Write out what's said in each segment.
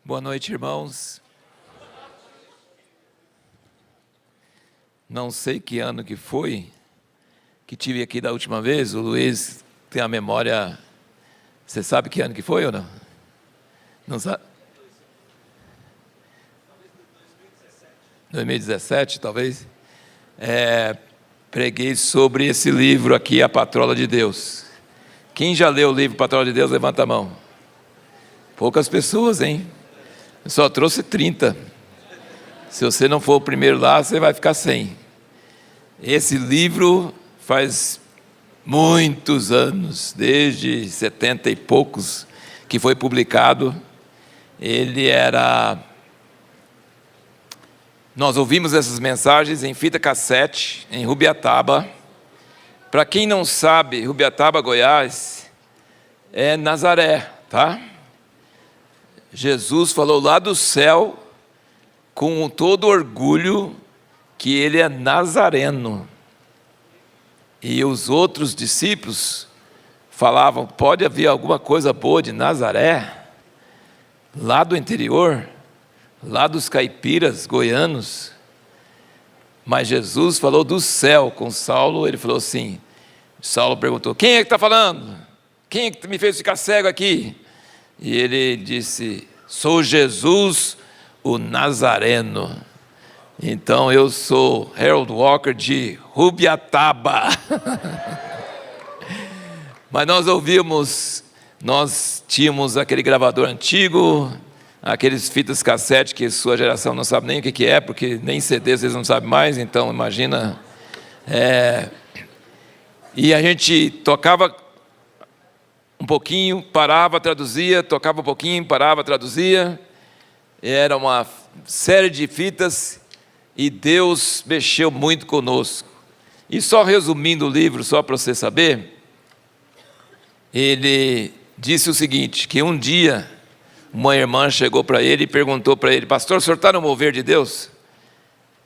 Boa noite, irmãos. Não sei que ano que foi que tive aqui da última vez. O Luiz tem a memória. Você sabe que ano que foi ou não? Não sabe? 2017, talvez. Preguei sobre esse livro aqui, A Patrola de Deus. Quem já leu o livro Patrola de Deus, levanta a mão. Poucas pessoas, hein? Eu só trouxe 30. Se você não for o primeiro lá, você vai ficar sem. Esse livro faz muitos anos, desde 70 e poucos, que foi publicado. Nós ouvimos essas mensagens em fita cassete, em Rubiataba. Para quem não sabe, Rubiataba, Goiás, é Nazaré, tá? Jesus falou lá do céu, com todo orgulho, que ele é nazareno. E os outros discípulos falavam: pode haver alguma coisa boa de Nazaré? Lá do interior, lá dos caipiras goianos. Mas Jesus falou do céu com Saulo. Ele falou assim, Saulo perguntou: quem é que está falando? Quem é que me fez ficar cego aqui? E ele disse: sou Jesus, o Nazareno. Então eu sou Harold Walker de Rubiataba. Mas nós tínhamos aquele gravador antigo, aqueles fitas cassete que sua geração não sabe nem o que é, porque nem CD vocês não sabem mais, então imagina. E a gente tocava um pouquinho, parava, traduzia, tocava um pouquinho, parava, traduzia. Era uma série de fitas e Deus mexeu muito conosco. E só resumindo o livro, só para você saber, ele disse o seguinte, que um dia uma irmã chegou para ele e perguntou para ele: pastor, o senhor está no mover de Deus?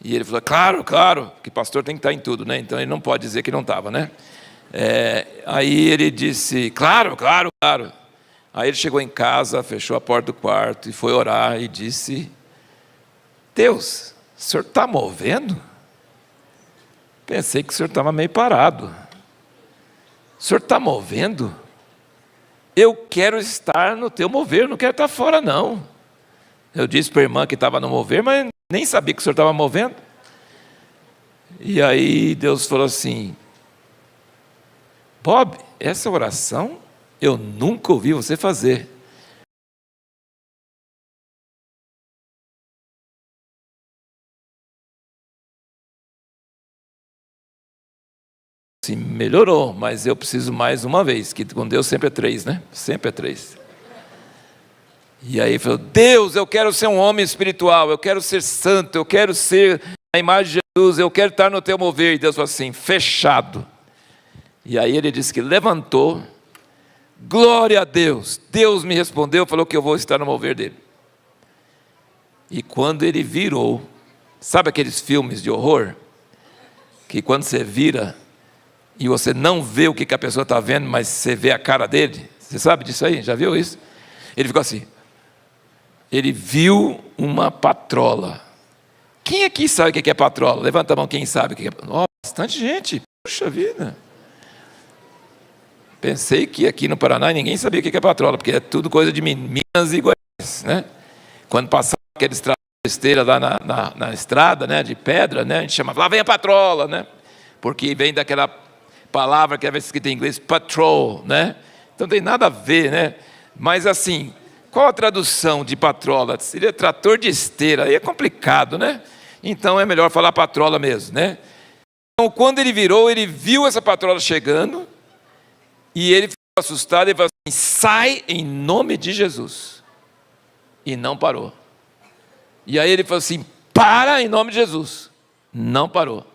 E ele falou: claro, que pastor tem que estar em tudo, né? Então ele não pode dizer que não estava, né? Aí ele disse: claro. Aí ele chegou em casa, fechou a porta do quarto e foi orar e disse: Deus, o senhor está movendo? Pensei que o senhor estava meio parado. O senhor está movendo? Eu quero estar no teu mover, não quero estar fora não. Eu disse para a irmã que estava no mover, mas nem sabia que o senhor estava movendo. E aí Deus falou assim: Bob, essa oração eu nunca ouvi você fazer. Sim, melhorou, mas eu preciso mais uma vez, que com Deus sempre é 3, né? Sempre é 3. E aí ele falou: Deus, eu quero ser um homem espiritual, eu quero ser santo, eu quero ser a imagem de Jesus, eu quero estar no teu mover. E Deus falou assim: fechado. E aí ele disse que levantou, glória a Deus, Deus me respondeu, falou que eu vou estar no mover dele. E quando ele virou, sabe aqueles filmes de horror? Que quando você vira e você não vê o que a pessoa está vendo, mas você vê a cara dele. Você sabe disso aí? Já viu isso? Ele ficou assim. Ele viu uma patrola. Quem aqui sabe o que é patrola? Levanta a mão quem sabe o que é. Oh, bastante gente. Puxa vida. Pensei que aqui no Paraná ninguém sabia o que é patrola, porque é tudo coisa de Minas e Goiás, né? Quando passava aqueles trabalhos de esteira lá na estrada, né, de pedra, né, a gente chamava: lá vem a patrola, né? Porque vem daquela palavra que é escrita em inglês, patrol, né? Então não tem nada a ver, né? Mas assim, qual a tradução de patrola? Seria trator de esteira, aí é complicado, né? Então é melhor falar patrola mesmo, né? Então quando ele virou, ele viu essa patrola chegando e ele ficou assustado e falou assim: sai em nome de Jesus. E não parou. E aí ele falou assim: para em nome de Jesus. Não parou.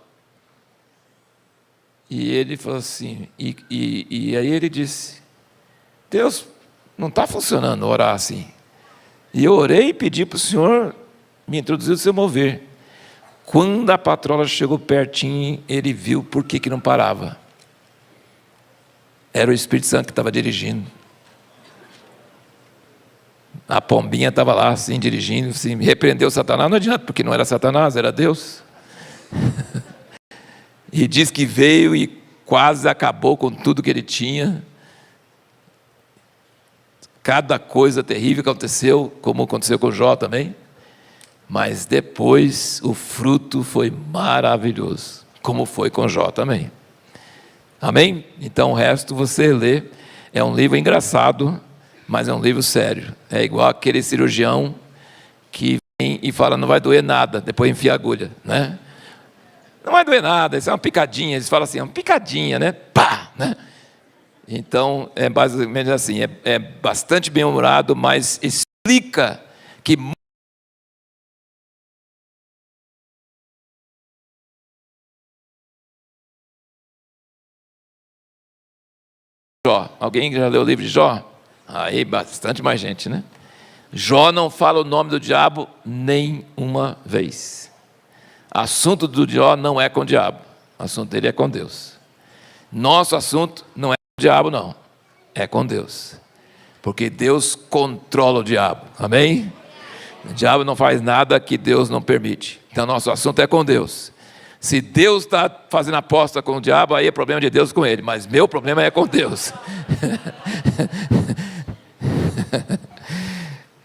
E ele falou assim, e aí ele disse: Deus, não está funcionando orar assim. E eu orei e pedi para o Senhor me introduzir no seu mover. Quando a patrola chegou pertinho, ele viu por que não parava. Era o Espírito Santo que estava dirigindo. A pombinha estava lá, assim, dirigindo, assim, repreendeu Satanás. Não adianta, porque não era Satanás, era Deus. E diz que veio e quase acabou com tudo que ele tinha. Cada coisa terrível aconteceu, como aconteceu com Jó também. Mas depois o fruto foi maravilhoso, como foi com Jó também. Amém? Então o resto você lê. É um livro engraçado, mas é um livro sério. É igual aquele cirurgião que vem e fala, não vai doer nada, depois enfia a agulha, né? Não vai doer nada, isso é uma picadinha. Eles falam assim, é uma picadinha, né? Pá, né? Então, é basicamente assim, é bastante bem-humorado, mas explica que Jó. Alguém já leu o livro de Jó? Aí, bastante mais gente, né? Jó não fala o nome do diabo nem uma vez. Assunto do Jó não é com o diabo. O assunto dele é com Deus. Nosso assunto não é com o diabo, não. É com Deus. Porque Deus controla o diabo. Amém? O diabo não faz nada que Deus não permite. Então, nosso assunto é com Deus. Se Deus está fazendo aposta com o diabo, aí é problema de Deus com ele. Mas meu problema é com Deus.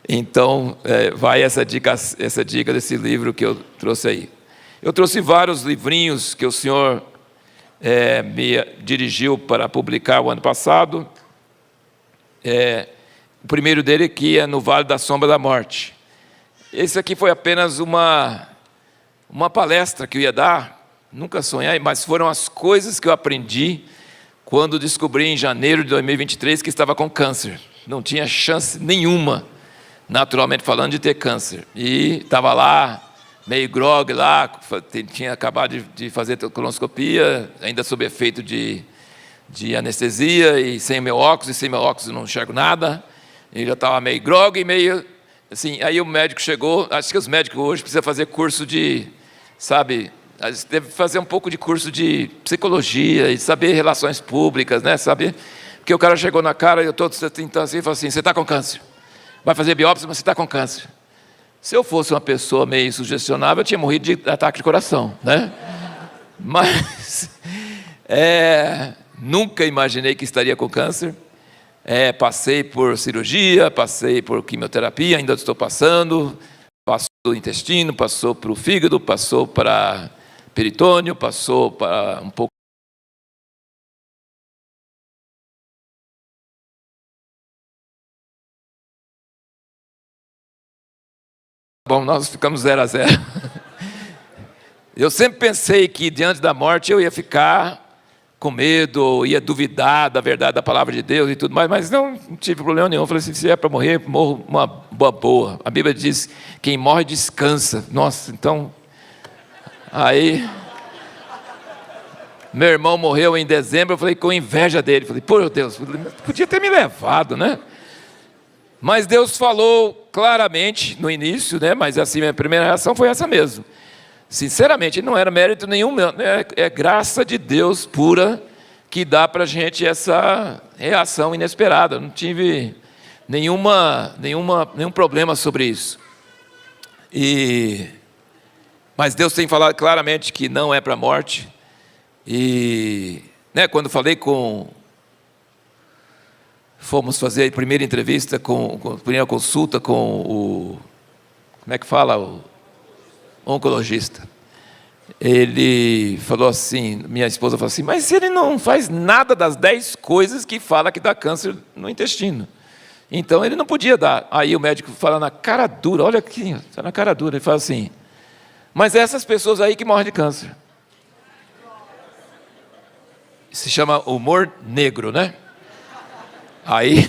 Então, vai essa dica desse livro que eu trouxe aí. Eu trouxe vários livrinhos que o Senhor me dirigiu para publicar o ano passado. O primeiro dele aqui é No Vale da Sombra da Morte. Esse aqui foi apenas uma palestra que eu ia dar, nunca sonhei, mas foram as coisas que eu aprendi quando descobri em janeiro de 2023 que estava com câncer. Não tinha chance nenhuma, naturalmente falando, de ter câncer. E estava lá, meio grogue lá, tinha acabado de fazer colonoscopia, ainda sob efeito de anestesia, e sem meu óculos eu não enxergo nada. E já estava meio grogue, meio assim. Aí o médico chegou, acho que os médicos hoje precisam fazer curso de, sabe, deve fazer um pouco de curso de psicologia e saber relações públicas, né, saber, porque o cara chegou na cara e eu todo tentando assim, e falou assim, você está com câncer, vai fazer biópsia, mas você está com câncer. Se eu fosse uma pessoa meio sugestionável, eu tinha morrido de ataque de coração, né? Mas nunca imaginei que estaria com câncer. Passei por cirurgia, passei por quimioterapia, ainda estou passando. Passou do intestino, passou para o fígado, passou para peritônio, passou para um pouco. Bom, nós ficamos 0-0. Eu sempre pensei que diante da morte eu ia ficar com medo, ia duvidar da verdade da palavra de Deus e tudo mais, mas não tive problema nenhum. Eu falei assim, se é para morrer, morro uma boa. A Bíblia diz, quem morre descansa. Nossa, então... Aí... Meu irmão morreu em dezembro, eu falei com inveja dele. Falei, pô, Deus, podia ter me levado, né? Mas Deus falou claramente no início, né? Mas assim, minha primeira reação foi essa mesmo. Sinceramente, não era mérito nenhum, é graça de Deus pura que dá para a gente essa reação inesperada. Não tive nenhum problema sobre isso. Mas Deus tem falado claramente que não é para a morte. E quando falei fomos fazer a primeira entrevista, a primeira consulta com o... Como é que fala? O oncologista. Ele falou assim, minha esposa falou assim, mas ele não faz nada das 10 coisas que fala que dá câncer no intestino. Então ele não podia dar. Aí o médico fala na cara dura, olha aqui, está na cara dura, ele fala assim, mas essas pessoas aí que morrem de câncer. Se chama humor negro, né? Aí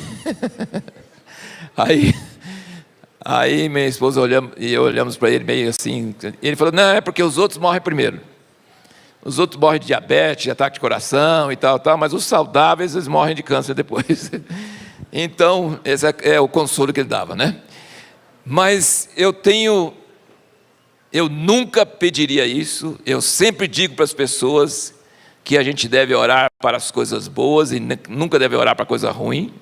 minha esposa olhamos para ele meio assim, ele falou, não, é porque os outros morrem primeiro. Os outros morrem de diabetes, de ataque de coração e tal, mas os saudáveis, eles morrem de câncer depois. Então, esse é o consolo que ele dava, né? Mas eu nunca pediria isso, eu sempre digo para as pessoas que a gente deve orar para as coisas boas e nunca deve orar para a coisa ruim.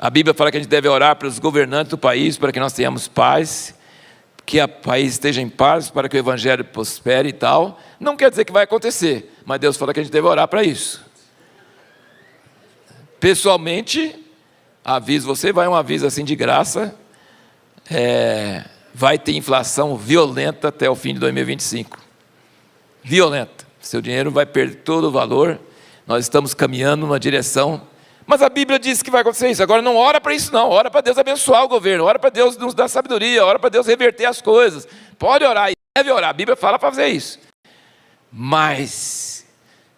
A Bíblia fala que a gente deve orar para os governantes do país, para que nós tenhamos paz, que o país esteja em paz, para que o evangelho prospere e tal. Não quer dizer que vai acontecer, mas Deus fala que a gente deve orar para isso. Pessoalmente, aviso você, vai um aviso assim de graça, vai ter inflação violenta até o fim de 2025. Violenta. Seu dinheiro vai perder todo o valor. Nós estamos caminhando numa direção, mas a Bíblia diz que vai acontecer isso. Agora não ora para isso não, ora para Deus abençoar o governo, ora para Deus nos dar sabedoria, ora para Deus reverter as coisas. Pode orar, e deve orar, a Bíblia fala para fazer isso. Mas,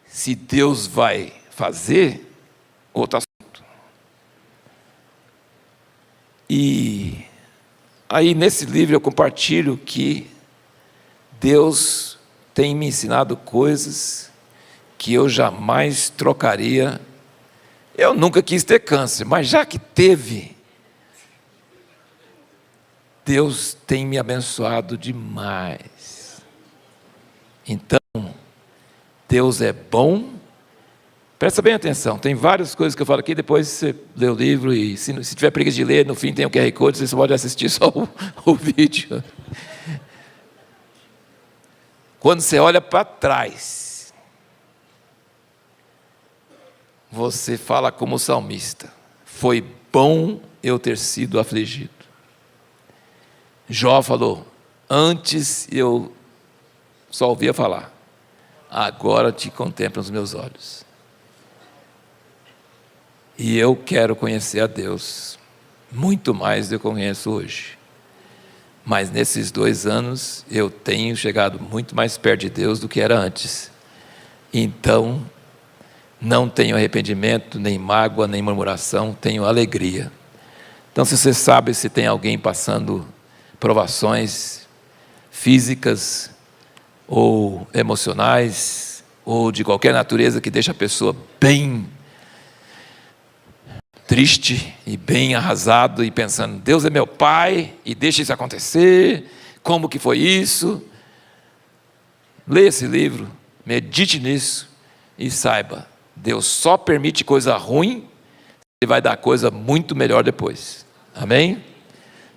se Deus vai fazer, outro assunto. E aí nesse livro eu compartilho que Deus tem me ensinado coisas que eu jamais trocaria. Eu nunca quis ter câncer, mas já que teve, Deus tem me abençoado demais. Então, Deus é bom. Presta bem atenção, tem várias coisas que eu falo aqui, depois você lê o livro e se tiver preguiça de ler, no fim tem o QR Code, você pode assistir só o vídeo. Quando você olha para trás, você fala como salmista: foi bom eu ter sido afligido. Jó falou: antes eu só ouvia falar, agora te contemplo nos meus olhos. E eu quero conhecer a Deus muito mais do que eu conheço hoje. Mas nesses 2 anos eu tenho chegado muito mais perto de Deus do que era antes. Então, não tenho arrependimento, nem mágoa, nem murmuração, tenho alegria. Então, se você sabe se tem alguém passando provações físicas ou emocionais ou de qualquer natureza que deixa a pessoa bem triste e bem arrasado e pensando: Deus é meu Pai e deixa isso acontecer, como que foi isso? Leia esse livro, medite nisso e saiba, Deus só permite coisa ruim, Ele vai dar coisa muito melhor depois. Amém?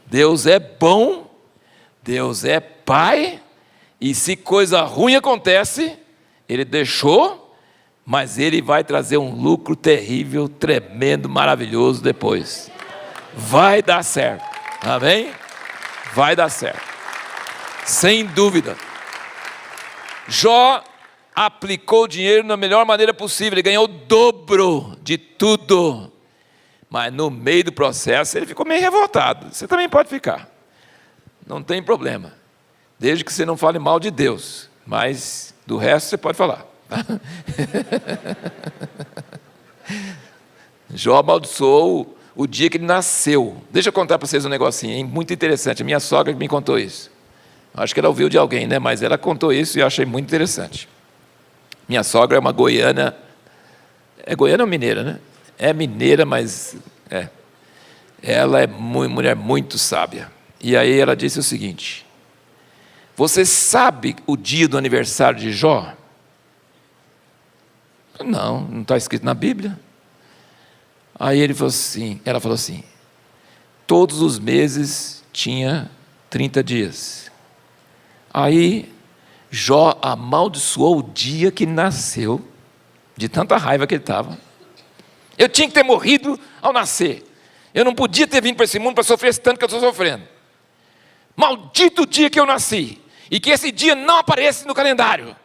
Deus é bom, Deus é Pai, e se coisa ruim acontece, Ele deixou, mas Ele vai trazer um lucro terrível, tremendo, maravilhoso depois. Vai dar certo. Amém? Vai dar certo. Sem dúvida. Jó aplicou o dinheiro da melhor maneira possível. Ele ganhou o dobro de tudo. Mas no meio do processo ele ficou meio revoltado. Você também pode ficar. Não tem problema. Desde que você não fale mal de Deus. Mas do resto você pode falar. Jó amaldiçoou o dia que ele nasceu. Deixa eu contar para vocês um negocinho, hein? Muito interessante. A minha sogra me contou isso. Acho que ela ouviu de alguém, né? Mas ela contou isso e eu achei muito interessante. Minha sogra é uma goiana. É goiana ou mineira, né? É mineira, mas ela é mulher muito sábia. E aí ela disse o seguinte: você sabe o dia do aniversário de Jó? Não está escrito na Bíblia. Aí ela falou assim: todos os meses tinha 30 dias. Aí Jó amaldiçoou o dia que nasceu, de tanta raiva que ele estava. Eu tinha que ter morrido ao nascer. Eu não podia ter vindo para esse mundo para sofrer esse tanto que eu estou sofrendo. Maldito o dia que eu nasci. E que esse dia não apareça no calendário.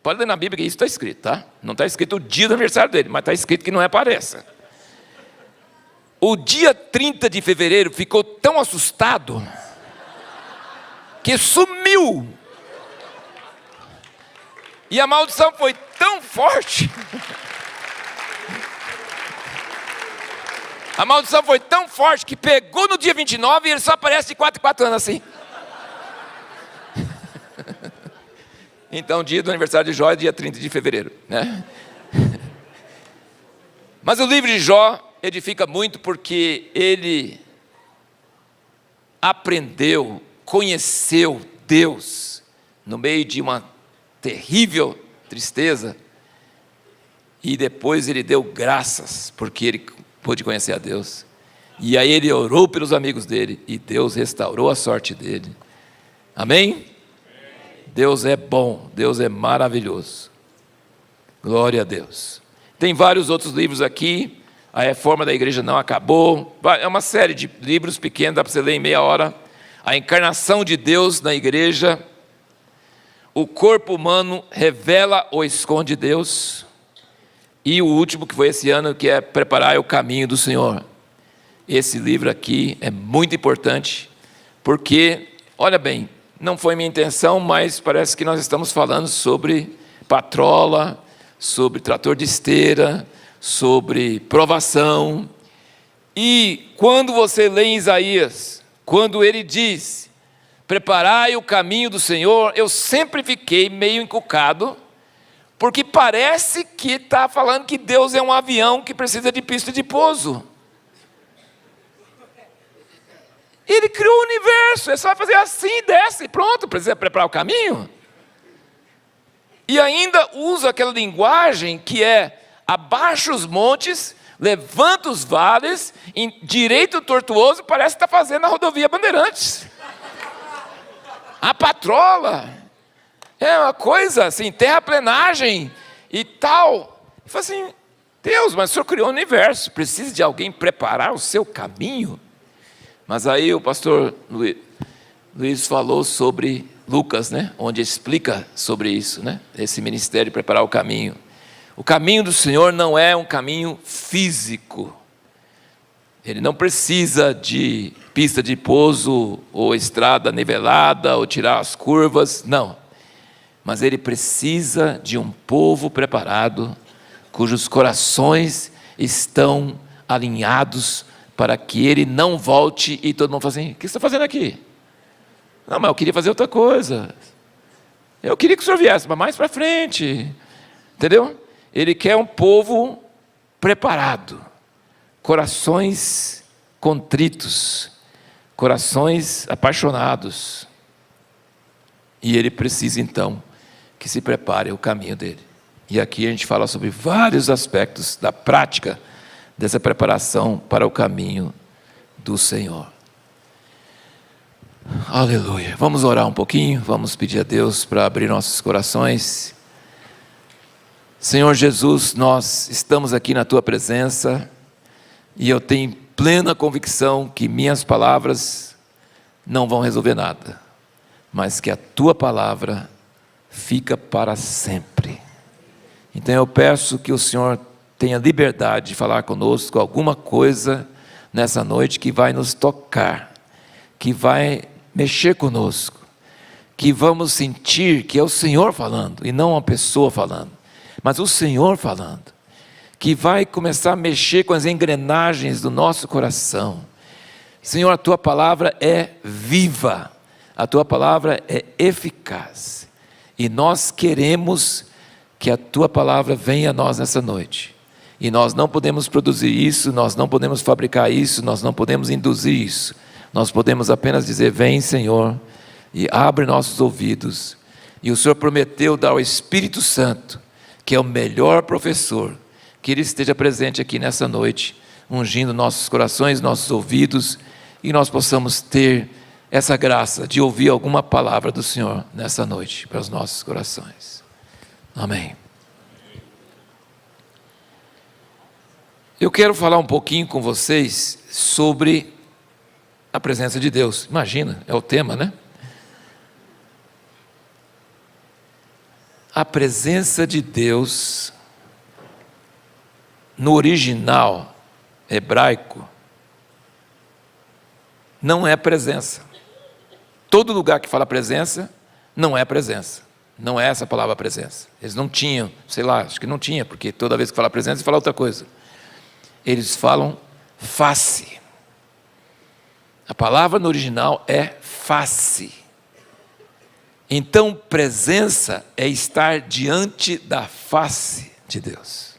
Pode ler na Bíblia que isso está escrito, tá? Não está escrito o dia do aniversário dele, mas está escrito que não apareça. O dia 30 de fevereiro ficou tão assustado que sumiu. E a maldição foi tão forte. A maldição foi tão forte que pegou no dia 29 e ele só aparece de 4 em 4 anos assim. Então, o dia do aniversário de Jó é dia 30 de fevereiro, né? Mas o livro de Jó edifica muito porque ele aprendeu, conheceu Deus no meio de uma terrível tristeza e depois ele deu graças porque ele pôde conhecer a Deus. E aí ele orou pelos amigos dele e Deus restaurou a sorte dele. Amém? Deus é bom, Deus é maravilhoso. Glória a Deus. Tem vários outros livros aqui. A reforma da igreja não acabou. É uma série de livros pequenos, dá para você ler em meia hora. A encarnação de Deus na igreja. O corpo humano revela ou esconde Deus. E o último, que foi esse ano, que é Preparar o Caminho do Senhor. Esse livro aqui é muito importante, porque, olha bem, não foi minha intenção, mas parece que nós estamos falando sobre patrola, sobre trator de esteira, sobre provação. E quando você lê em Isaías, quando ele diz, preparai o caminho do Senhor, eu sempre fiquei meio encucado, porque parece que está falando que Deus é um avião que precisa de pista de pouso. Ele criou o universo, é só fazer assim, desce, pronto, precisa preparar o caminho. E ainda usa aquela linguagem que é, abaixa os montes, levanta os vales, endireita o tortuoso, parece que está fazendo a rodovia Bandeirantes. A patrola, é uma coisa assim, terraplenagem e tal. Eu falo assim, Deus, mas o Senhor criou o universo, precisa de alguém preparar o seu caminho? Mas aí o pastor Luiz falou sobre Lucas, né? Onde explica sobre isso, né? Esse ministério de preparar o caminho. O caminho do Senhor não é um caminho físico. Ele não precisa de pista de pouso, ou estrada nivelada, ou tirar as curvas, não. Mas ele precisa de um povo preparado, cujos corações estão alinhados, para que ele não volte e todo mundo fala assim, o que você está fazendo aqui? Não, mas eu queria fazer outra coisa. Eu queria que o senhor viesse, mas mais para frente. Entendeu? Ele quer um povo preparado. Corações contritos. Corações apaixonados. E ele precisa então que se prepare o caminho dele. E aqui a gente fala sobre vários aspectos da prática dessa preparação para o caminho do Senhor. Aleluia. Vamos orar um pouquinho, vamos pedir a Deus para abrir nossos corações. Senhor Jesus, nós estamos aqui na Tua presença e eu tenho plena convicção que minhas palavras não vão resolver nada, mas que a Tua palavra fica para sempre. Então eu peço que o Senhor tenha liberdade de falar conosco alguma coisa nessa noite que vai nos tocar, que vai mexer conosco, que vamos sentir que é o Senhor falando e não uma pessoa falando, mas o Senhor falando, que vai começar a mexer com as engrenagens do nosso coração. Senhor, a Tua palavra é viva, a Tua palavra é eficaz, e nós queremos que a Tua palavra venha a nós nessa noite. E nós não podemos produzir isso, nós não podemos fabricar isso, nós não podemos induzir isso. Nós podemos apenas dizer, vem Senhor, e abre nossos ouvidos. E o Senhor prometeu dar ao Espírito Santo, que é o melhor professor, que Ele esteja presente aqui nessa noite, ungindo nossos corações, nossos ouvidos, e nós possamos ter essa graça de ouvir alguma palavra do Senhor nessa noite, para os nossos corações. Amém. Eu quero falar um pouquinho com vocês sobre a presença de Deus. Imagina, é o tema, né? A presença de Deus, no original hebraico, não é presença. Todo lugar que fala presença, não é presença. Não é essa palavra presença. Eles não tinham, sei lá, acho que não tinha, porque toda vez que fala presença, fala outra coisa. Eles falam face. A palavra no original é face. Então, presença é estar diante da face de Deus.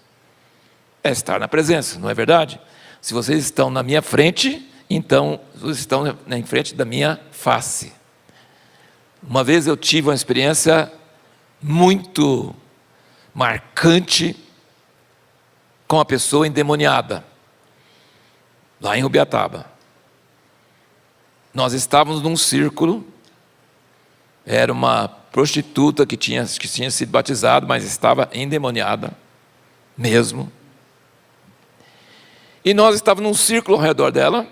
É estar na presença, não é verdade? Se vocês estão na minha frente, então vocês estão em frente da minha face. Uma vez eu tive uma experiência muito marcante com uma pessoa endemoniada. lá em Rubiataba. Nós estávamos num círculo, era uma prostituta que tinha sido batizada, mas estava endemoniada mesmo. E nós estávamos num círculo ao redor dela,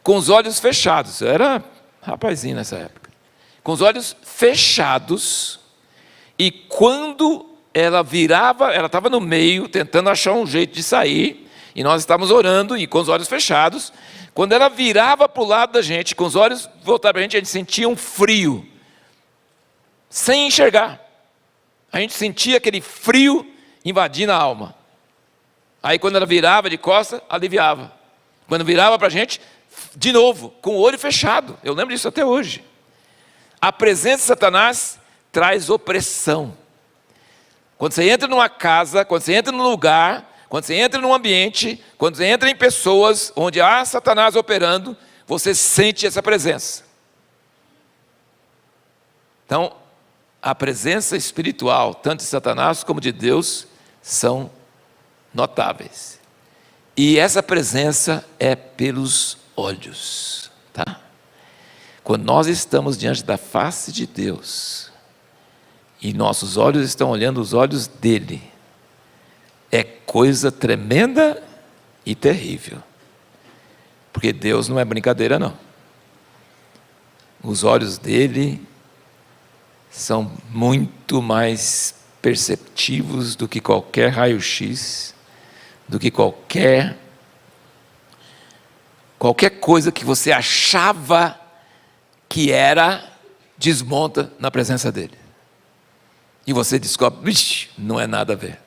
com os olhos fechados. Eu era rapazinho nessa época. Com os olhos fechados, e quando ela virava, ela estava no meio, tentando achar um jeito de sair, e nós estávamos orando, e com os olhos fechados. Quando ela virava para o lado da gente, com os olhos voltados para a gente sentia um frio, sem enxergar. A gente sentia aquele frio invadindo a alma. Aí quando ela virava de costas, aliviava. Quando virava para a gente, de novo, com o olho fechado. Eu lembro disso até hoje. A presença de Satanás traz opressão. Quando você entra numa casa, quando você entra num lugar, quando você entra num ambiente, quando você entra em pessoas onde há Satanás operando, você sente essa presença. Então, a presença espiritual, tanto de Satanás como de Deus, são notáveis. E essa presença é pelos olhos, tá? Quando nós estamos diante da face de Deus, e nossos olhos estão olhando os olhos dele, é coisa tremenda e terrível. Porque Deus não é brincadeira, não. Os olhos dele são muito mais perceptivos do que qualquer raio-x, do que qualquer coisa que você achava que era, desmonta na presença dele. E você descobre, vixe, não é nada a ver.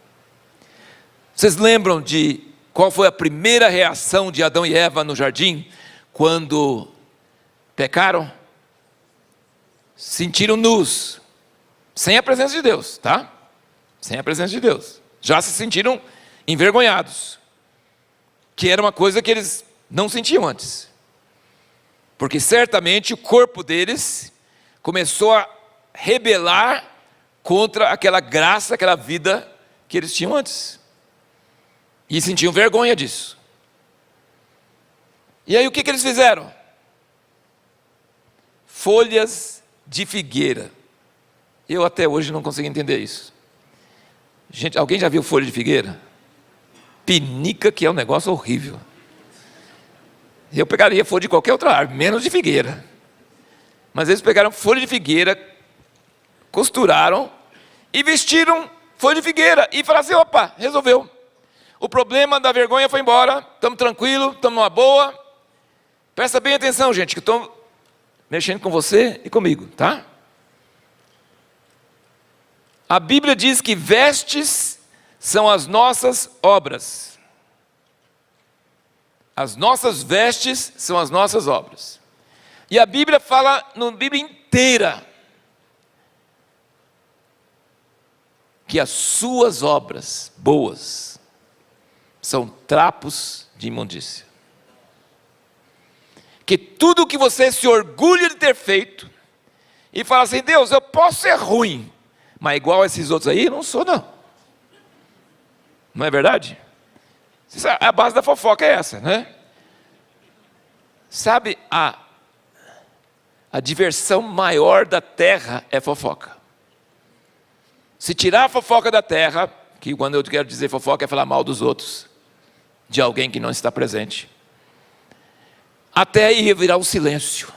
Vocês lembram de qual foi a primeira reação de Adão e Eva no jardim, quando pecaram? Sentiram nus, sem a presença de Deus, tá? Sem a presença de Deus. Já se sentiram envergonhados, que era uma coisa que eles não sentiam antes. Porque certamente o corpo deles começou a rebelar contra aquela graça, aquela vida que eles tinham antes. E sentiam vergonha disso. E aí o que eles fizeram? Folhas de figueira. Eu até hoje não consigo entender isso. Gente, alguém já viu folha de figueira? Pinica, que é um negócio horrível. Eu pegaria folha de qualquer outra árvore, menos de figueira. Mas eles pegaram folha de figueira, costuraram e vestiram folha de figueira. E falaram assim, opa, resolveu. O problema da vergonha foi embora, estamos tranquilos, estamos numa boa. Presta bem atenção, gente, que estou mexendo com você e comigo, tá? A Bíblia diz que vestes são as nossas obras. As nossas vestes são as nossas obras. E a Bíblia fala, na Bíblia inteira, que as suas obras boas são trapos de imundícia. Que tudo que você se orgulha de ter feito, e fala assim, Deus, eu posso ser ruim, mas igual a esses outros aí, eu não sou não. Não é verdade? A base da fofoca é essa, né? Sabe, a diversão maior da terra é fofoca. Se tirar a fofoca da terra, que quando eu quero dizer fofoca é falar mal dos outros, de alguém que não está presente, até ia virar um silêncio.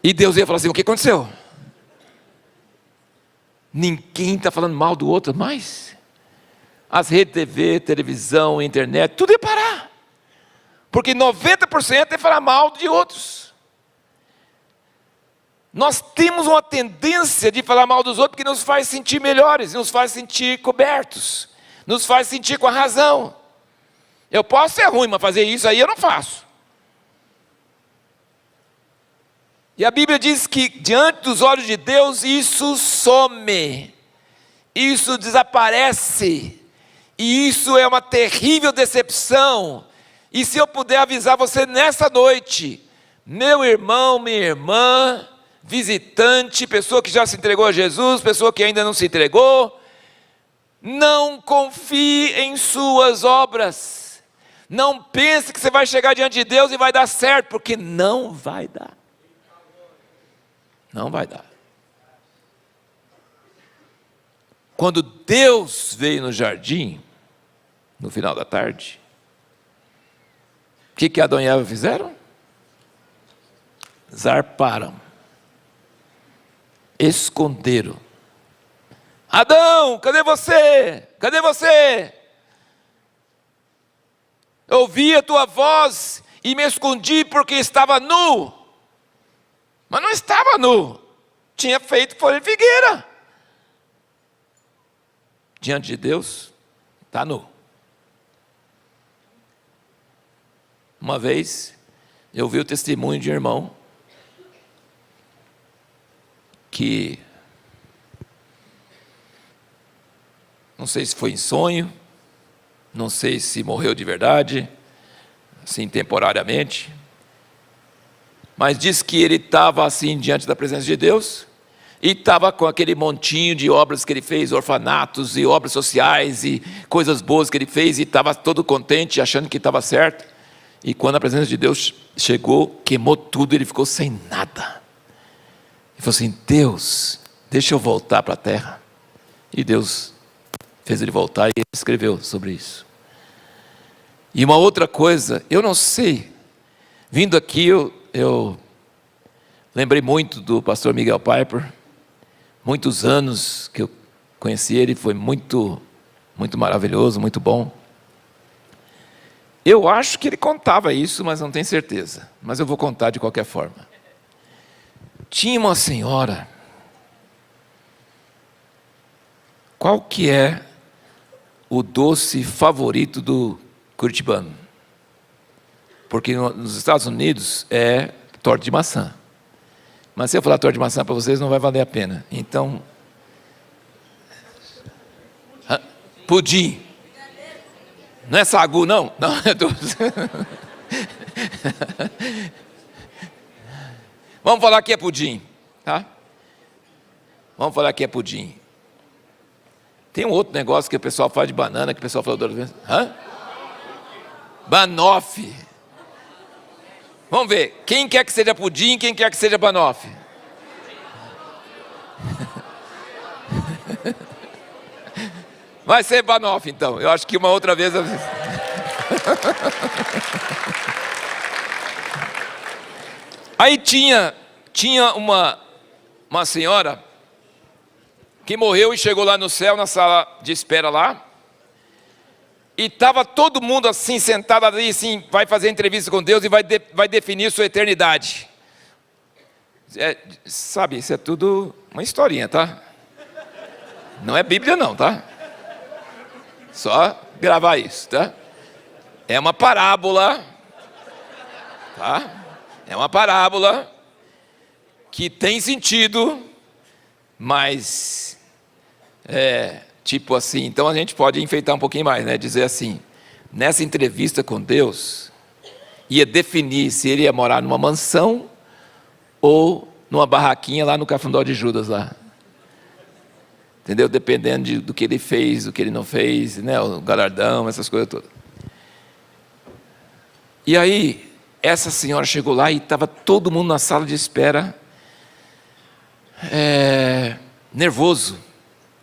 E Deus ia falar assim, o que aconteceu? Ninguém está falando mal do outro mais. As redes TV, televisão, internet, tudo ia parar. Porque 90% é falar mal de outros. Nós temos uma tendência de falar mal dos outros porque nos faz sentir melhores, nos faz sentir cobertos, nos faz sentir com a razão. Eu posso ser ruim, mas fazer isso aí eu não faço. E a Bíblia diz que diante dos olhos de Deus isso some, isso desaparece, e isso é uma terrível decepção. E se eu puder avisar você nessa noite, meu irmão, minha irmã, visitante, pessoa que já se entregou a Jesus, pessoa que ainda não se entregou, Não confie em suas obras. Não pense que você vai chegar diante de Deus e vai dar certo, porque não vai dar. Não vai dar. Quando Deus veio no jardim, no final da tarde, o que Adão e Eva fizeram? Zarparam. Esconderam. Adão, cadê você? Cadê você? Eu ouvi a tua voz e me escondi porque estava nu. Mas não estava nu. Tinha feito folha de figueira. Diante de Deus, está nu. Uma vez, eu vi o testemunho de um irmão que, não sei se foi em sonho, não sei se morreu de verdade, assim temporariamente, mas diz que ele estava assim diante da presença de Deus, e estava com aquele montinho de obras que ele fez, orfanatos e obras sociais e coisas boas que ele fez, e estava todo contente, achando que estava certo, e quando a presença de Deus chegou, queimou tudo, ele ficou sem nada. Ele falou assim: Deus, deixa eu voltar para a terra. E Deus fez ele voltar e ele escreveu sobre isso. E uma outra coisa, eu não sei, vindo aqui eu lembrei muito do pastor Miguel Piper, muitos anos que eu conheci ele, foi muito, muito maravilhoso, muito bom. Eu acho que ele contava isso, mas não tenho certeza, mas eu vou contar de qualquer forma. Tinha uma senhora, qual que é o doce favorito do curitibano? Porque nos Estados Unidos é torta de maçã. Mas se eu falar torta de maçã para vocês, não vai valer a pena. Então, pudim. Não é sagu, não? Não, é doce. Vamos falar que é pudim, tá? Vamos falar que é pudim. Tem um outro negócio que o pessoal faz de banana, que o pessoal falou da outra vez. Banoffee. Vamos ver, quem quer que seja pudim, quem quer que seja banoffee? Vai ser banoffee então, eu acho que uma outra vez... Aí tinha uma senhora que morreu e chegou lá no céu, na sala de espera lá, e estava todo mundo assim, sentado ali, assim, vai fazer entrevista com Deus e vai definir sua eternidade. Sabe, isso é tudo uma historinha, tá? Não é Bíblia não, tá? Só gravar isso, tá? É uma parábola, tá? É uma parábola que tem sentido, mas tipo assim, então a gente pode enfeitar um pouquinho mais, né? Dizer assim, nessa entrevista com Deus, ia definir se ele ia morar numa mansão ou numa barraquinha lá no Cafundó de Judas lá. Entendeu? Dependendo do que ele fez, do que ele não fez, né? O galardão, essas coisas todas. E aí, essa senhora chegou lá e estava todo mundo na sala de espera, nervoso.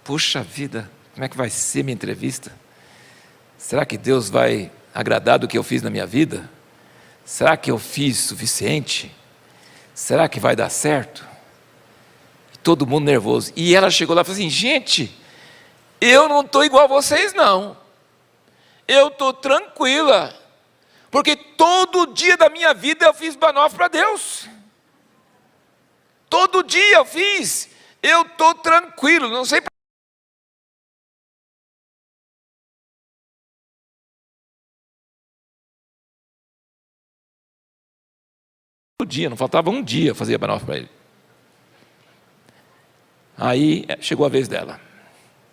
Puxa vida, como é que vai ser minha entrevista? Será que Deus vai agradar do que eu fiz na minha vida? Será que eu fiz suficiente? Será que vai dar certo? Todo mundo nervoso. E ela chegou lá e falou assim: gente, eu não estou igual a vocês não. Eu estou tranquila. Porque todo dia da minha vida eu fiz banoffee para Deus. Todo dia eu fiz. Eu estou tranquilo, não sei. Todo dia, não faltava um dia fazer banoffee para ele. Aí chegou a vez dela.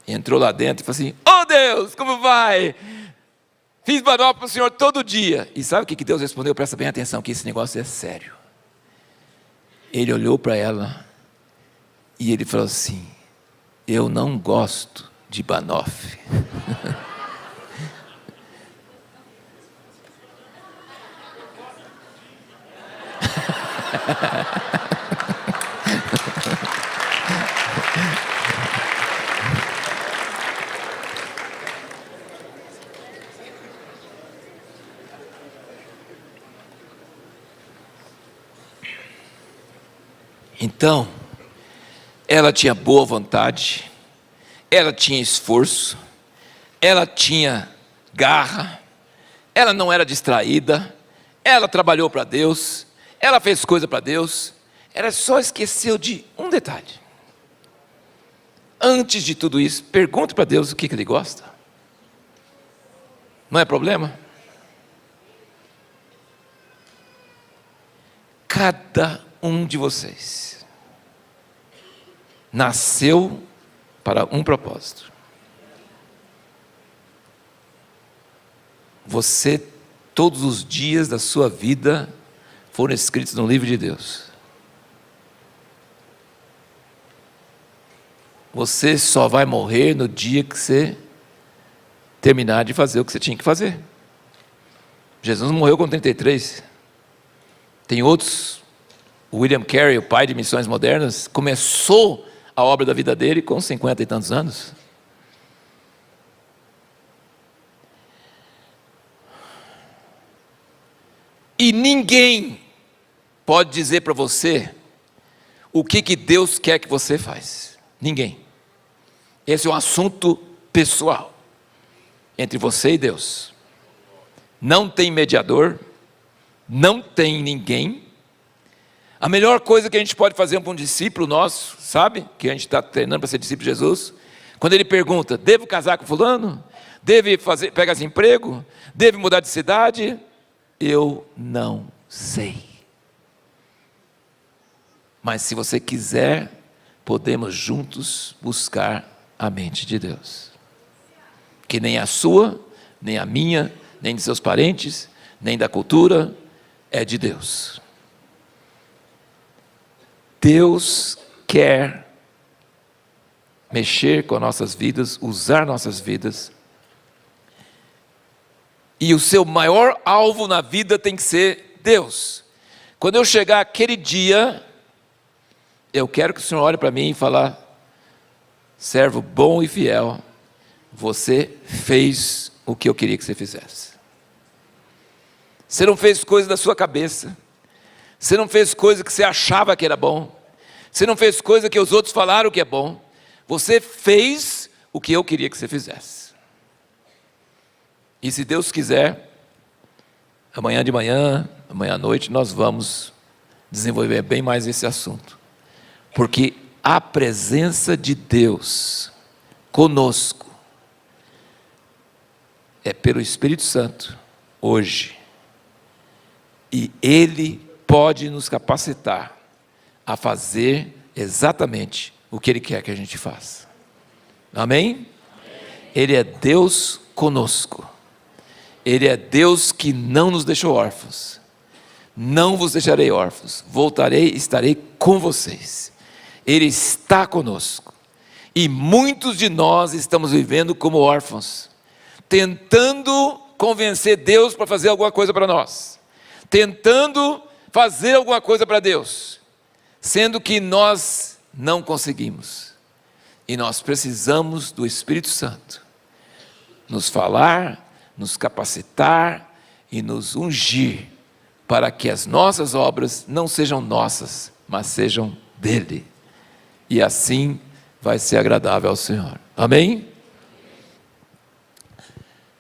Entrou lá dentro e falou assim: oh Deus, como vai? Fiz banoffee para o Senhor todo dia. E sabe o que Deus respondeu? Presta bem atenção que esse negócio é sério. Ele olhou para ela e ele falou assim: eu não gosto de banoffee. Então, ela tinha boa vontade, ela tinha esforço, ela tinha garra, ela não era distraída, ela trabalhou para Deus, ela fez coisa para Deus, ela só esqueceu de um detalhe. Antes de tudo isso, pergunte para Deus o que Ele gosta. Não é problema? Cada um de vocês nasceu para um propósito. Você, todos os dias da sua vida foram escritos no livro de Deus. Você só vai morrer no dia que você terminar de fazer o que você tinha que fazer. Jesus morreu com 33. Tem outros. O William Carey, o pai de missões modernas, começou a obra da vida dele com 50 e tantos anos. E ninguém pode dizer para você o que Deus quer que você faz. Ninguém. Esse é um assunto pessoal entre você e Deus. Não tem mediador, não tem ninguém. A melhor coisa que a gente pode fazer para um discípulo nosso, sabe? Que a gente está treinando para ser discípulo de Jesus. Quando ele pergunta, devo casar com fulano? Devo pegar esse emprego? Devo mudar de cidade? Eu não sei. Mas se você quiser, podemos juntos buscar a mente de Deus. Que nem a sua, nem a minha, nem de seus parentes, nem da cultura, é de Deus. Deus quer mexer com nossas vidas, usar nossas vidas. E o seu maior alvo na vida tem que ser Deus. Quando eu chegar aquele dia, eu quero que o Senhor olhe para mim e fale: servo bom e fiel, você fez o que eu queria que você fizesse. Você não fez coisa da sua cabeça. Você não fez coisa que você achava que era bom. Você não fez coisa que os outros falaram que é bom. Você fez o que eu queria que você fizesse. E se Deus quiser, amanhã de manhã, amanhã à noite, nós vamos desenvolver bem mais esse assunto. Porque a presença de Deus conosco é pelo Espírito Santo hoje. E Ele pode nos capacitar a fazer exatamente o que Ele quer que a gente faça. Amém? Ele é Deus conosco. Ele é Deus que não nos deixou órfãos. Não vos deixarei órfãos. Voltarei e estarei com vocês. Ele está conosco. E muitos de nós estamos vivendo como órfãos, tentando convencer Deus para fazer alguma coisa para nós. Tentando fazer alguma coisa para Deus, sendo que nós não conseguimos. E nós precisamos do Espírito Santo nos falar, nos capacitar e nos ungir para que as nossas obras não sejam nossas, mas sejam dele. E assim vai ser agradável ao Senhor. Amém?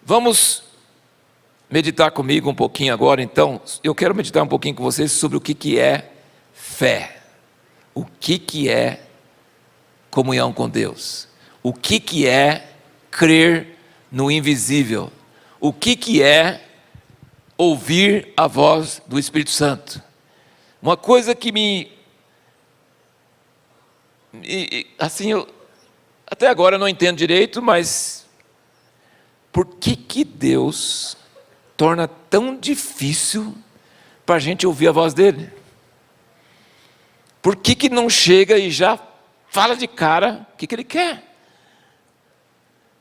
Vamos meditar comigo um pouquinho agora, então. Eu quero meditar um pouquinho com vocês sobre o que é fé. O que é comunhão com Deus. O que é crer no invisível. O que é ouvir a voz do Espírito Santo. Uma coisa que assim, eu até agora não entendo direito, mas por que Deus torna tão difícil para a gente ouvir a voz dele? Por que não chega e já fala de cara o que ele quer?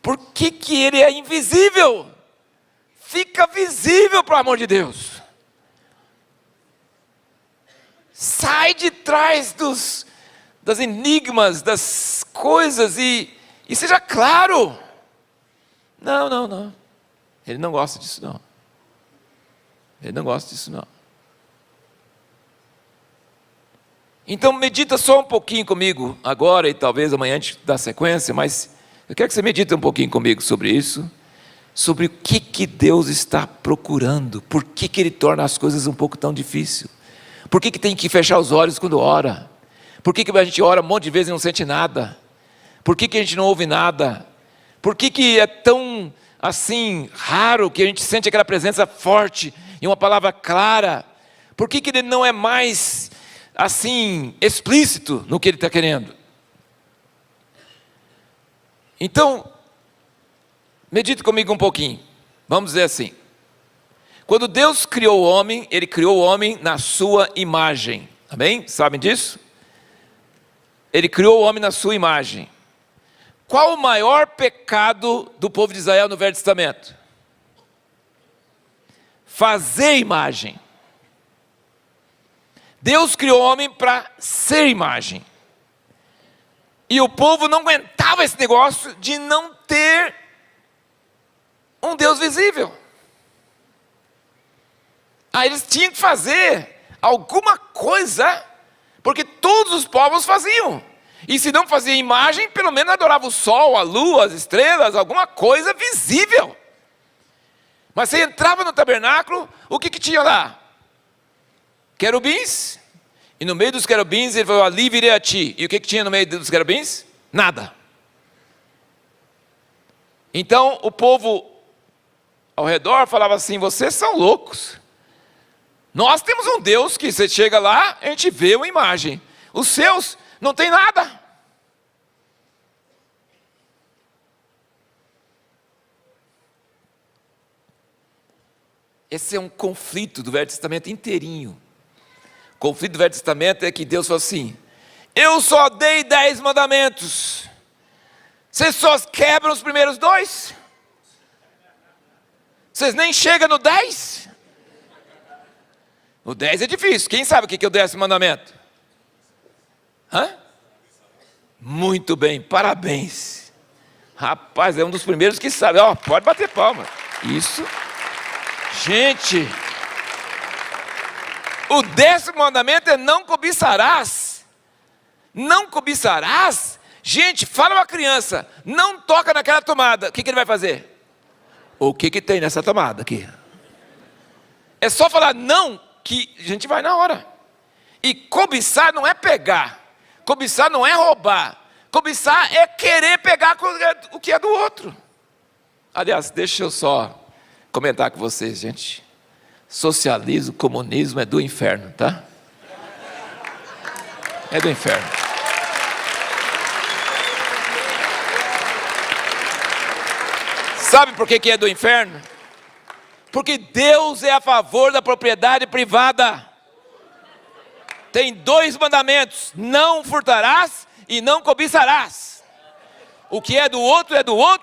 Por que que ele é invisível? Fica visível para o amor de Deus. Sai de trás das enigmas, das coisas e seja claro. Não. Ele não gosta disso não. Ele não gosta disso não. Então medita só um pouquinho comigo agora e talvez amanhã a gente dá sequência, mas eu quero que você medite um pouquinho comigo sobre isso, sobre o que Deus está procurando, por que Ele torna as coisas um pouco tão difíceis, por que tem que fechar os olhos quando ora, por que a gente ora um monte de vezes e não sente nada, por que a gente não ouve nada, por que é tão assim raro que a gente sente aquela presença forte e uma palavra clara, por que Ele não é mais assim explícito no que Ele está querendo. Então, medite comigo um pouquinho. Vamos dizer assim. Quando Deus criou o homem, Ele criou o homem na sua imagem. Amém? Sabem disso? Ele criou o homem na sua imagem. Qual o maior pecado do povo de Israel no Velho Testamento? Fazer imagem. Deus criou o homem para ser imagem. E o povo não aguentava esse negócio de não ter um Deus visível. Aí eles tinham que fazer alguma coisa, porque todos os povos faziam. E se não fazia imagem, pelo menos adorava o sol, a lua, as estrelas, alguma coisa visível. Mas você entrava no tabernáculo, o que tinha lá? Querubins, e no meio dos querubins ele falou, ali virei a ti. E o que tinha no meio dos querubins? Nada. Então o povo ao redor falava assim, vocês são loucos. Nós temos um Deus que você chega lá, a gente vê uma imagem. Os seus não tem nada. Esse é um conflito do Velho Testamento inteirinho. O conflito do Velho Testamento é que Deus falou assim, eu só dei 10 mandamentos, vocês só quebram os primeiros 2? Vocês nem chegam no 10? O 10 é difícil, quem sabe o que é o 10º mandamento? Muito bem, parabéns. Rapaz, é um dos primeiros que sabe, pode bater palma. Isso, gente... O 10º mandamento é não cobiçarás. Não cobiçarás? Gente, fala uma criança, não toca naquela tomada. O que ele vai fazer? O que tem nessa tomada aqui? É só falar não, que a gente vai na hora. E cobiçar não é pegar. Cobiçar não é roubar. Cobiçar é querer pegar o que é do outro. Aliás, deixa eu só comentar com vocês, gente. Socialismo, comunismo é do inferno, tá? É do inferno. Sabe por que é do inferno? Porque Deus é a favor da propriedade privada. Tem 2 mandamentos, não furtarás e não cobiçarás. O que é do outro,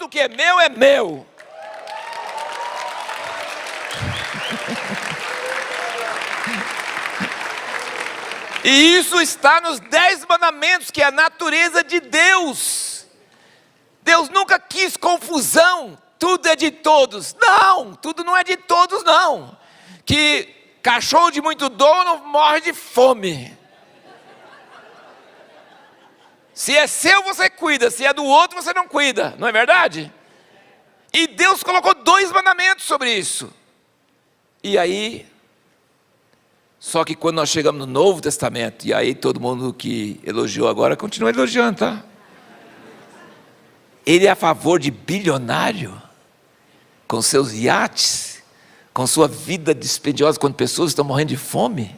o que é meu, é meu. E isso está nos 10 mandamentos, que é a natureza de Deus. Deus nunca quis confusão, tudo é de todos. Não, tudo não é de todos não. Que cachorro de muito dono morre de fome. Se é seu você cuida, se é do outro você não cuida, não é verdade? E Deus colocou 2 mandamentos sobre isso. E aí... Só que quando nós chegamos no Novo Testamento, e aí todo mundo que elogiou agora, continua elogiando, tá? Ele é a favor de bilionário, com seus iates, com sua vida dispendiosa, quando pessoas estão morrendo de fome.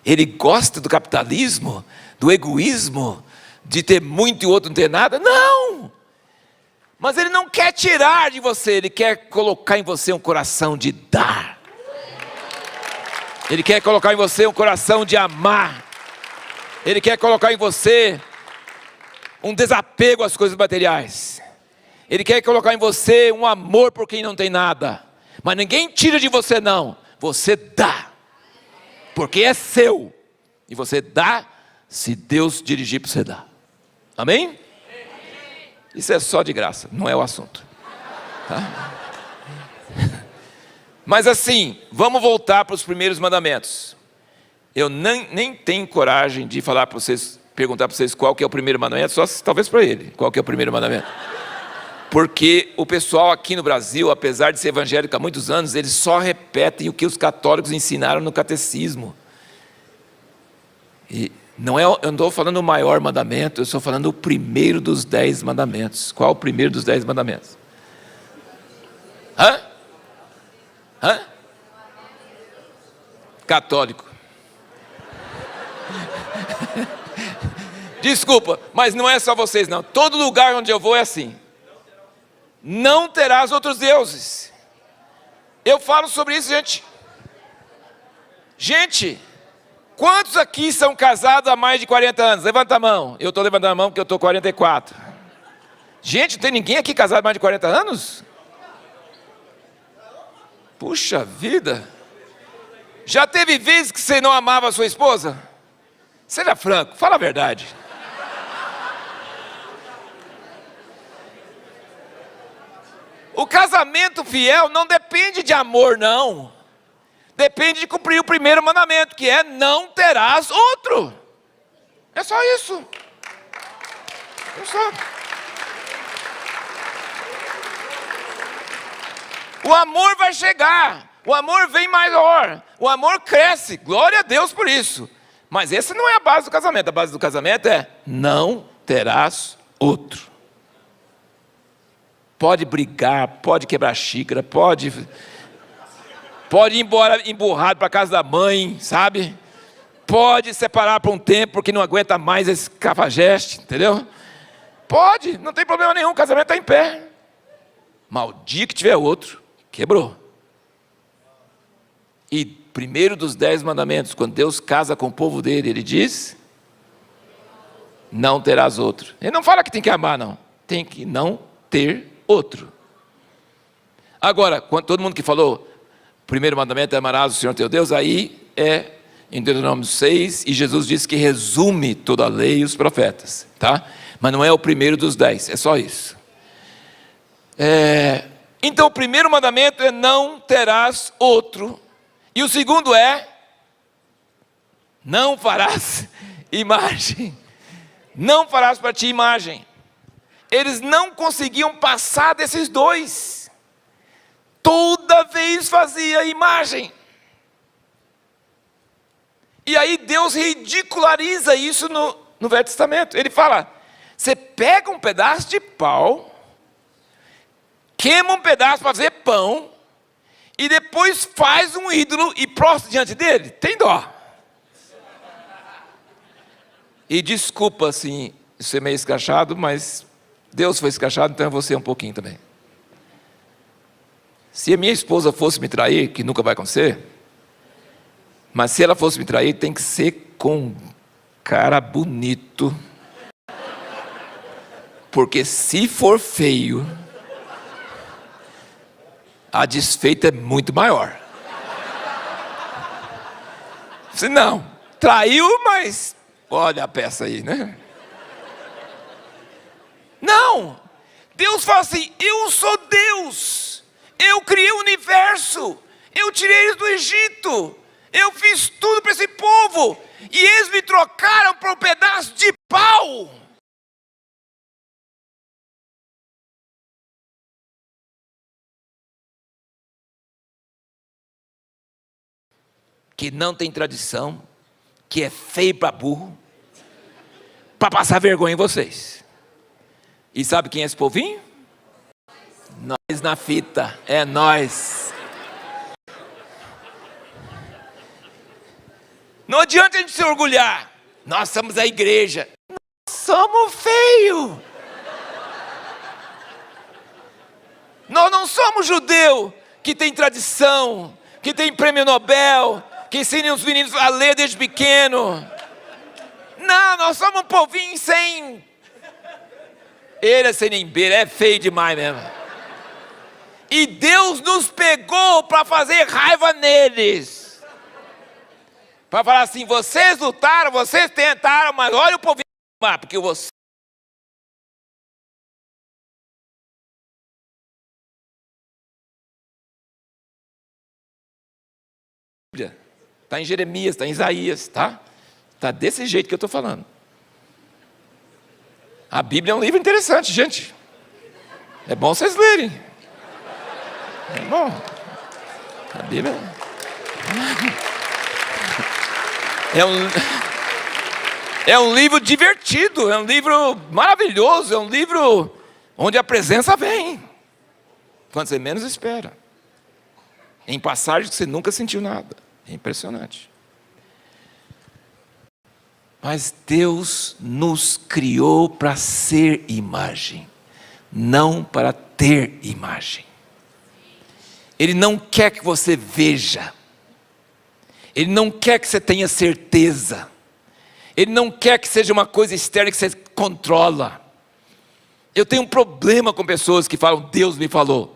Ele gosta do capitalismo, do egoísmo, de ter muito e o outro não ter nada. Não! Mas ele não quer tirar de você, ele quer colocar em você um coração de dar. Ele quer colocar em você um coração de amar. Ele quer colocar em você um desapego às coisas materiais. Ele quer colocar em você um amor por quem não tem nada. Mas ninguém tira de você não. Você dá. Porque é seu. E você dá se Deus dirigir para você dar. Amém? Isso é só de graça, não é o assunto. Tá? Mas assim, vamos voltar para os primeiros mandamentos. Eu nem tenho coragem de falar para vocês, perguntar para vocês qual que é o primeiro mandamento, só talvez para ele, qual que é o primeiro mandamento. Porque o pessoal aqui no Brasil, apesar de ser evangélico há muitos anos, eles só repetem o que os católicos ensinaram no catecismo. E eu não estou falando o maior mandamento, eu estou falando o primeiro dos 10 mandamentos. Qual o primeiro dos 10 mandamentos? Hã? Católico. Desculpa, mas não é só vocês não. Todo lugar onde eu vou é assim. Não terás outros deuses. Eu falo sobre isso, gente. Gente, quantos aqui são casados há mais de 40 anos? Levanta a mão. Eu estou levantando a mão porque eu estou 44. Gente, não tem ninguém aqui casado há mais de 40 anos? Puxa vida. Já teve vezes que você não amava a sua esposa? Seja franco, fala a verdade. O casamento fiel não depende de amor, não. Depende de cumprir o primeiro mandamento, que é não terás outro. É só isso. É só. O amor vai chegar. O amor vem maior. O amor cresce. Glória a Deus por isso. Mas essa não é a base do casamento. A base do casamento é não terás outro. Pode brigar, pode quebrar xícara, pode ir embora emburrado para casa da mãe, sabe? Pode separar por um tempo porque não aguenta mais esse cafajeste, entendeu? Pode, não tem problema nenhum, o casamento está em pé. Mas o dia que tiver outro, quebrou. E primeiro dos 10 mandamentos, quando Deus casa com o povo dele, ele diz: não terás outro. Ele não fala que tem que amar, não. Tem que não ter outro. Agora, quando todo mundo que falou, o primeiro mandamento é amarás o Senhor teu Deus, aí é em Deuteronômio 6, e Jesus disse que resume toda a lei e os profetas, tá? Mas não é o primeiro dos 10, é só isso. Então o primeiro mandamento é não terás outro, e o segundo é não farás imagem, não farás para ti imagem. Eles não conseguiam passar desses dois. Toda vez fazia imagem. E aí Deus ridiculariza isso no Velho Testamento. Ele fala, você pega um pedaço de pau, queima um pedaço para fazer pão, e depois faz um ídolo e prostra diante dele. Tem dó. E desculpa, assim, isso é meio escrachado, mas Deus foi escrachado, então eu vou ser um pouquinho também. Se a minha esposa fosse me trair, que nunca vai acontecer, mas se ela fosse me trair, tem que ser com um cara bonito. Porque se for feio, a desfeita é muito maior. Se não, traiu, mas olha a peça aí, né? Não, Deus fala assim, eu sou Deus, eu criei o universo, eu tirei eles do Egito, eu fiz tudo para esse povo, e eles me trocaram por um pedaço de pau. Que não tem tradição, que é feio para burro, para passar vergonha em vocês. E sabe quem é esse povinho? Nós na fita, é nós. Não adianta a gente se orgulhar. Nós somos a igreja. Nós somos feio. Nós não somos judeu que tem tradição, que tem prêmio Nobel, que ensina os meninos a ler desde pequeno. Não, nós somos um povinho sem Ele é sem nem beira, é feio demais mesmo. E Deus nos pegou para fazer raiva neles. Para falar assim, vocês lutaram, vocês tentaram, mas olha o povo porque você... Está em Jeremias, está em Isaías, tá? Está desse jeito que eu estou falando. A Bíblia é um livro interessante, gente. É bom vocês lerem. É bom. A Bíblia é um livro divertido, é um livro maravilhoso, é um livro onde a presença vem quando você menos espera. Em passagens que você nunca sentiu nada. É impressionante. Mas Deus nos criou para ser imagem, não para ter imagem. Ele não quer que você veja. Ele não quer que você tenha certeza. Ele não quer que seja uma coisa externa que você controla. Eu tenho um problema com pessoas que falam, Deus me falou.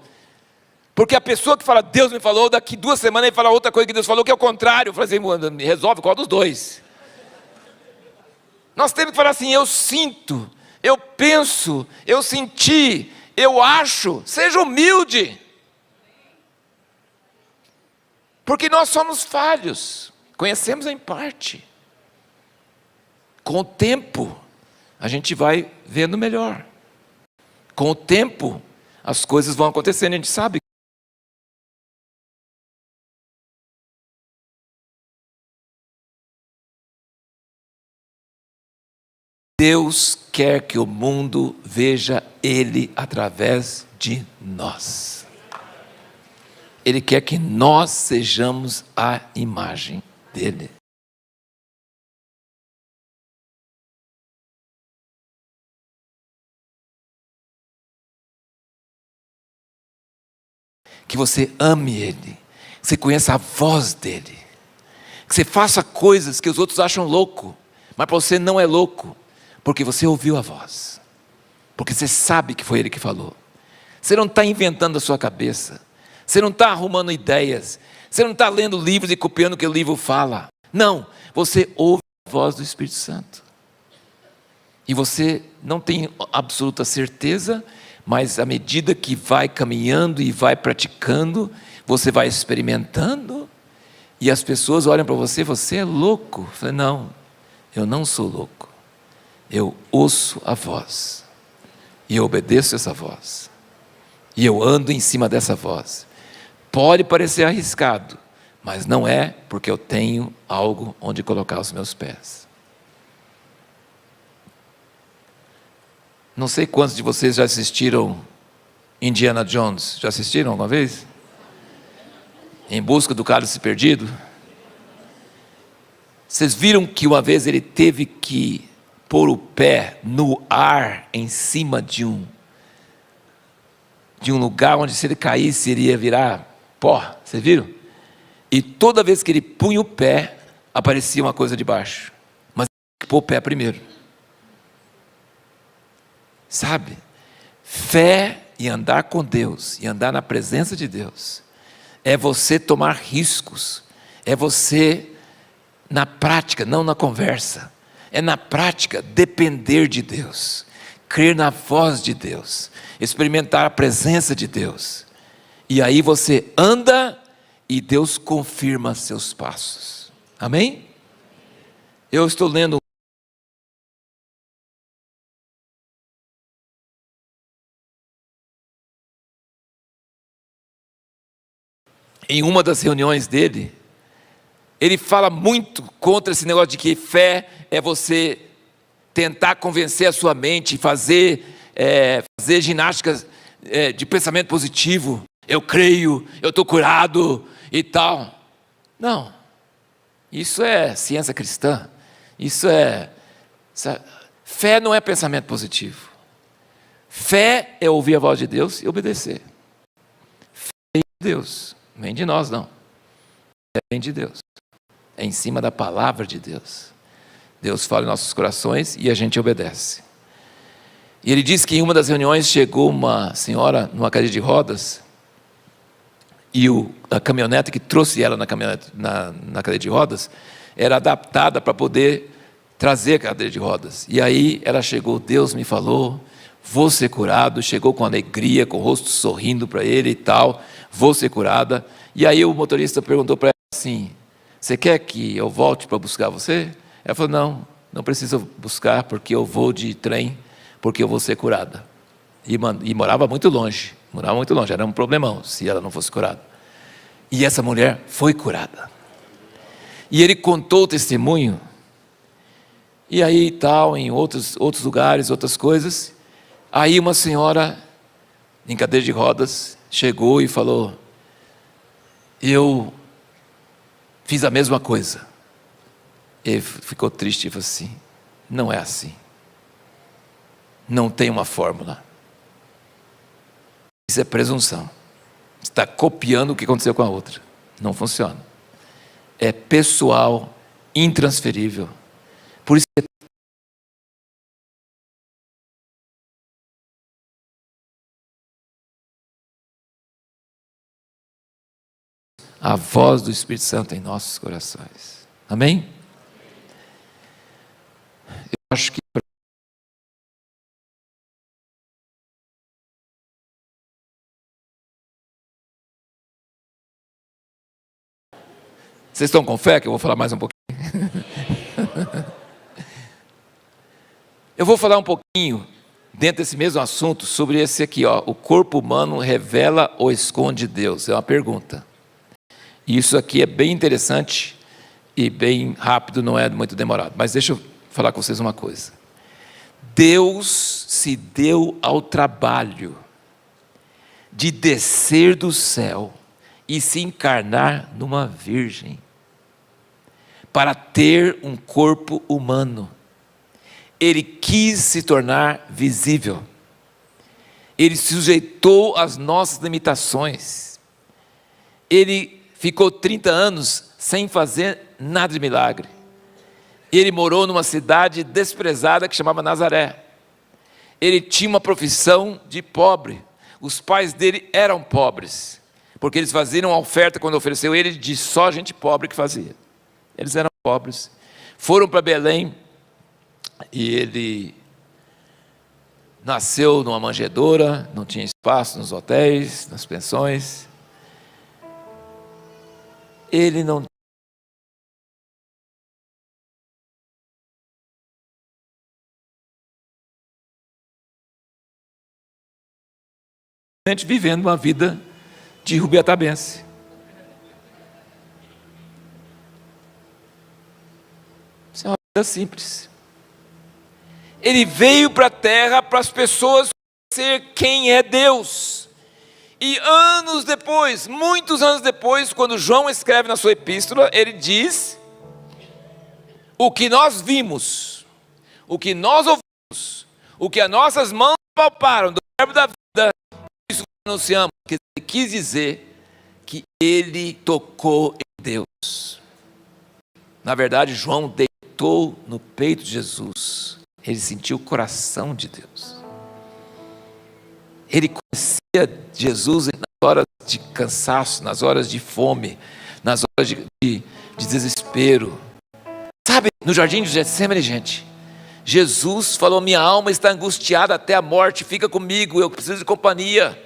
Porque a pessoa que fala, Deus me falou, daqui 2 semanas ele fala outra coisa que Deus falou, que é o contrário. Eu falei assim, me resolve qual dos dois? Nós temos que falar assim, eu sinto, eu penso, eu senti, eu acho. Seja humilde. Porque nós somos falhos, conhecemos em parte. Com o tempo, a gente vai vendo melhor. Com o tempo, as coisas vão acontecendo, a gente sabe. Deus quer que o mundo veja Ele através de nós. Ele quer que nós sejamos a imagem dEle. Que você ame Ele, que você conheça a voz dEle, que você faça coisas que os outros acham louco, mas para você não é louco, porque você ouviu a voz, porque você sabe que foi Ele que falou. Você não está inventando a sua cabeça, você não está arrumando ideias, você não está lendo livros e copiando o que o livro fala. Não, você ouve a voz do Espírito Santo. E você não tem absoluta certeza, mas à medida que vai caminhando e vai praticando, você vai experimentando, e as pessoas olham para você, você é louco. Eu falei, não, eu não sou louco. Eu ouço a voz, e eu obedeço essa voz, e eu ando em cima dessa voz. Pode parecer arriscado, mas não é, porque eu tenho algo onde colocar os meus pés. Não sei quantos de vocês já assistiram Indiana Jones. Já assistiram alguma vez? Em busca do cálice perdido. Vocês viram que uma vez ele teve que pôr o pé no ar em cima de um lugar onde, se ele caísse, iria virar pó. Vocês viram? E toda vez que ele punha o pé, aparecia uma coisa de baixo. Mas ele tinha que pôr o pé primeiro. Sabe? Fé e andar com Deus, e andar na presença de Deus, é você tomar riscos, é você, na prática, não na conversa, é na prática depender de Deus, crer na voz de Deus, experimentar a presença de Deus, e aí você anda e Deus confirma seus passos. Amém? Eu estou lendo em uma das reuniões dele, ele fala muito contra esse negócio de que fé é você tentar convencer a sua mente, fazer ginásticas de pensamento positivo. Eu creio, eu estou curado e tal. Não, isso é ciência cristã. Fé não é pensamento positivo. Fé é ouvir a voz de Deus e obedecer. Fé é de Deus. Não vem de nós, não. Vem de Deus. É em cima da palavra de Deus. Deus fala em nossos corações e a gente obedece. E ele disse que em uma das reuniões chegou uma senhora numa cadeira de rodas, e a caminhonete que trouxe ela na cadeira de rodas era adaptada para poder trazer a cadeira de rodas. E aí ela chegou, Deus me falou, vou ser curado, chegou com alegria, com o rosto sorrindo para ele e tal, vou ser curada. E aí o motorista perguntou para ela assim, você quer que eu volte para buscar você? Ela falou, não precisa buscar, porque eu vou de trem, porque eu vou ser curada. E morava muito longe, era um problemão se ela não fosse curada. E essa mulher foi curada. E ele contou o testemunho, e aí tal, em outros lugares, outras coisas. Aí uma senhora, em cadeira de rodas, chegou e falou, eu fiz a mesma coisa. Ele ficou triste e falou assim, não é assim. Não tem uma fórmula. Isso é presunção. Você está copiando o que aconteceu com a outra. Não funciona. É pessoal, intransferível. Por isso que a voz do Espírito Santo em nossos corações. Amém? Eu acho que vocês estão com fé que eu vou falar mais um pouquinho? Eu vou falar um pouquinho, dentro desse mesmo assunto, sobre esse aqui, ó, o corpo humano revela ou esconde Deus? É uma pergunta. E isso aqui é bem interessante e bem rápido, não é muito demorado. Mas deixa eu falar com vocês uma coisa. Deus se deu ao trabalho de descer do céu e se encarnar numa virgem, para ter um corpo humano. Ele quis se tornar visível. Ele se sujeitou às nossas limitações. Ele ficou 30 anos sem fazer nada de milagre. Ele morou numa cidade desprezada que chamava Nazaré. Ele tinha uma profissão de pobre. Os pais dele eram pobres, porque eles faziam uma oferta quando ofereceu ele de só gente pobre que fazia. Eles eram pobres. Foram para Belém e ele nasceu numa manjedoura, não tinha espaço nos hotéis, nas pensões. Ele não vivendo uma vida de rubiatabense. Isso é uma vida simples. Ele veio para a terra para as pessoas conhecer quem é Deus. E anos depois, muitos anos depois, quando João escreve na sua epístola, ele diz: o que nós vimos, o que nós ouvimos, o que as nossas mãos palparam do verbo da vida, isso anunciamos. Que ele quis dizer que ele tocou em Deus. Na verdade, João deitou no peito de Jesus. Ele sentiu o coração de Deus. Ele conhecia Jesus nas horas de cansaço, nas horas de fome, nas horas de desespero. Sabe, no jardim de Getsemane, gente, Jesus falou: minha alma está angustiada até a morte, fica comigo, eu preciso de companhia.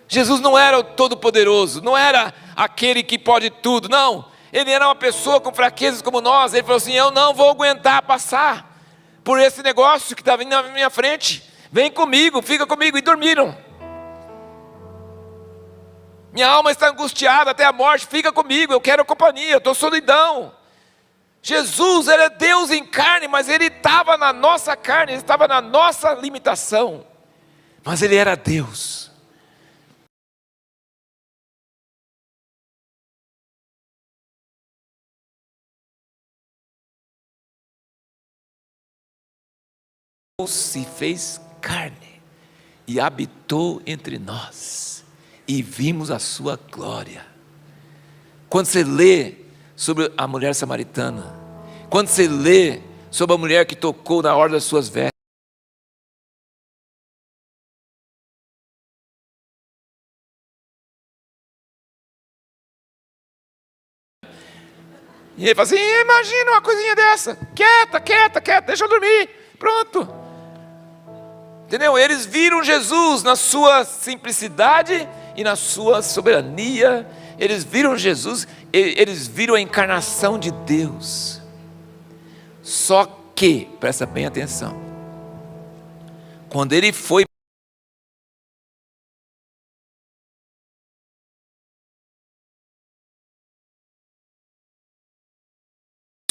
Jesus não era o todo-poderoso, não era aquele que pode tudo, não. Ele era uma pessoa com fraquezas como nós. Ele falou assim: eu não vou aguentar passar por esse negócio que está vindo na minha frente. Vem comigo, fica comigo. E dormiram. Minha alma está angustiada até a morte, fica comigo, eu quero companhia, eu estou solidão. Jesus era Deus em carne, mas Ele estava na nossa carne, Ele estava na nossa limitação. Mas Ele era Deus. Deus se fez carne e habitou entre nós, e vimos a sua glória. Quando você lê sobre a mulher samaritana, quando você lê sobre a mulher que tocou na orla das suas vestes, E ele fala assim, imagina uma coisinha dessa, quieta, deixa eu dormir, pronto. Entendeu? Eles viram Jesus na sua simplicidade e na sua soberania. Eles viram Jesus, eles viram a encarnação de Deus. Só que, presta bem atenção, quando ele foi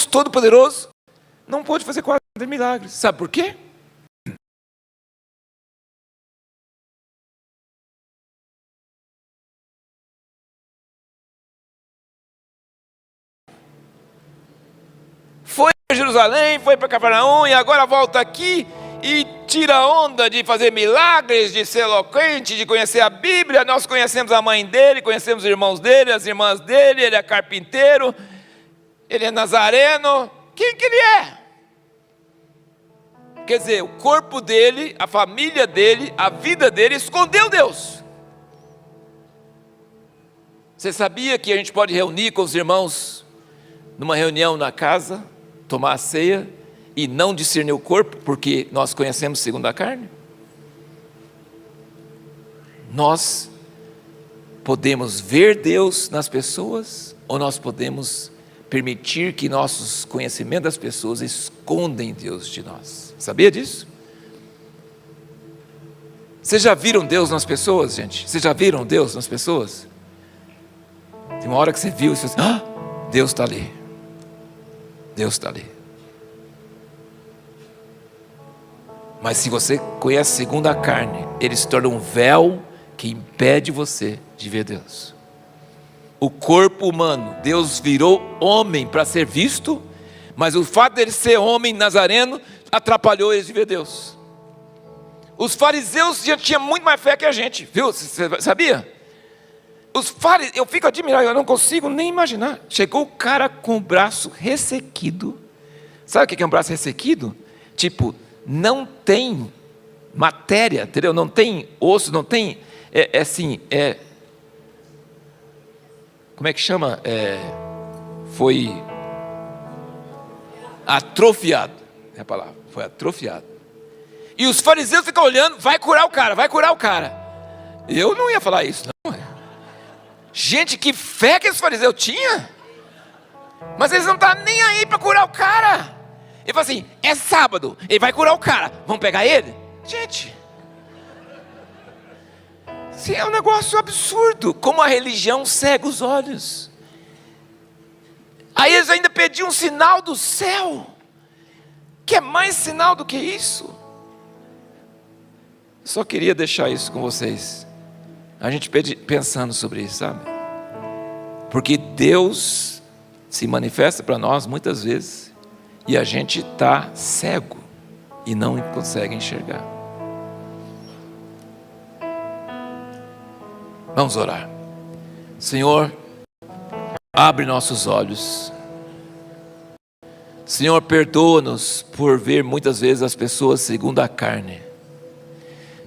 Todo-Poderoso, não pôde fazer 40 milagres. Sabe por quê? Foi para Jerusalém, foi para Cafarnaum e agora volta aqui e tira a onda de fazer milagres, de ser eloquente, de conhecer a Bíblia. Nós conhecemos a mãe dele, conhecemos os irmãos dele, as irmãs dele, ele é carpinteiro, ele é nazareno. Quem que ele é? Quer dizer, o corpo dele, a família dele, a vida dele escondeu Deus. Você sabia que a gente pode reunir com os irmãos numa reunião na casa, tomar a ceia e não discernir o corpo, porque nós conhecemos segundo a carne? Nós podemos ver Deus nas pessoas, ou nós podemos permitir que nossos conhecimentos das pessoas escondem Deus de nós. Sabia disso? Vocês já viram Deus nas pessoas, gente? Vocês já viram Deus nas pessoas? Tem uma hora que você viu e você diz, Deus está ali. Deus está ali. Mas se você conhece segundo a carne, ele se torna um véu que impede você de ver Deus. O corpo humano, Deus virou homem para ser visto, mas o fato dele ser homem nazareno atrapalhou eles de ver Deus. Os fariseus já tinham muito mais fé que a gente, viu? Você sabia? Os fariseus, eu fico admirado, eu não consigo nem imaginar. Chegou o cara com o braço ressequido. Sabe o que é um braço ressequido? Tipo, não tem matéria, entendeu? Não tem osso, não tem, como é que chama? Foi atrofiado, é a palavra, foi atrofiado. E os fariseus ficam olhando, vai curar o cara. Eu não ia falar isso, não. Gente, que fé que os fariseus tinham. Mas eles não estão nem aí para curar o cara. Ele fala assim, é sábado, ele vai curar o cara, vamos pegar ele? Gente, isso é um negócio absurdo. Como a religião cega os olhos. Aí eles ainda pediam um sinal do céu. Que é mais sinal do que isso? Só queria deixar isso com vocês. A gente pensando sobre isso, sabe? Porque Deus se manifesta para nós muitas vezes e a gente está cego e não consegue enxergar. Vamos orar. Senhor, abre nossos olhos. Senhor, perdoa-nos por ver muitas vezes as pessoas segundo a carne.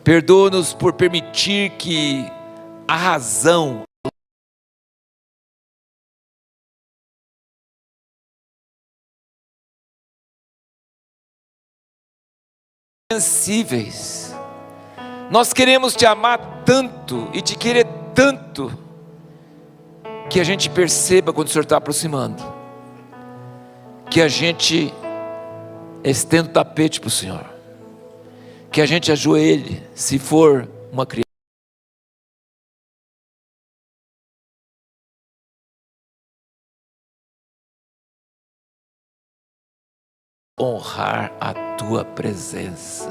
Perdoa-nos por permitir que a razão sensíveis. Nós queremos te amar tanto e te querer tanto que a gente perceba quando o Senhor está aproximando, que a gente estenda o tapete para o Senhor, que a gente ajoelhe, se for uma criança, honrar a tua presença.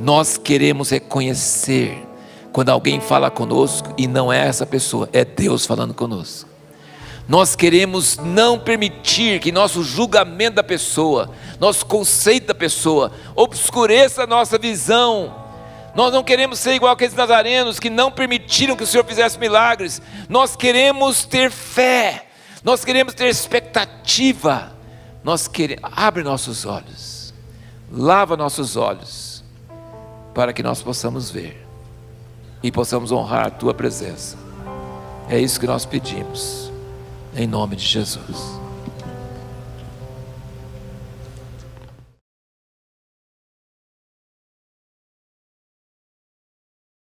Nós queremos reconhecer quando alguém fala conosco e não é essa pessoa, é Deus falando conosco. Nós queremos não permitir que nosso julgamento da pessoa, nosso conceito da pessoa, obscureça a nossa visão. Nós não queremos ser igual aqueles nazarenos que não permitiram que o Senhor fizesse milagres. Nós queremos ter fé, nós queremos ter expectativa. Abre nossos olhos, lava nossos olhos, para que nós possamos ver e possamos honrar a tua presença. É isso que nós pedimos, em nome de Jesus.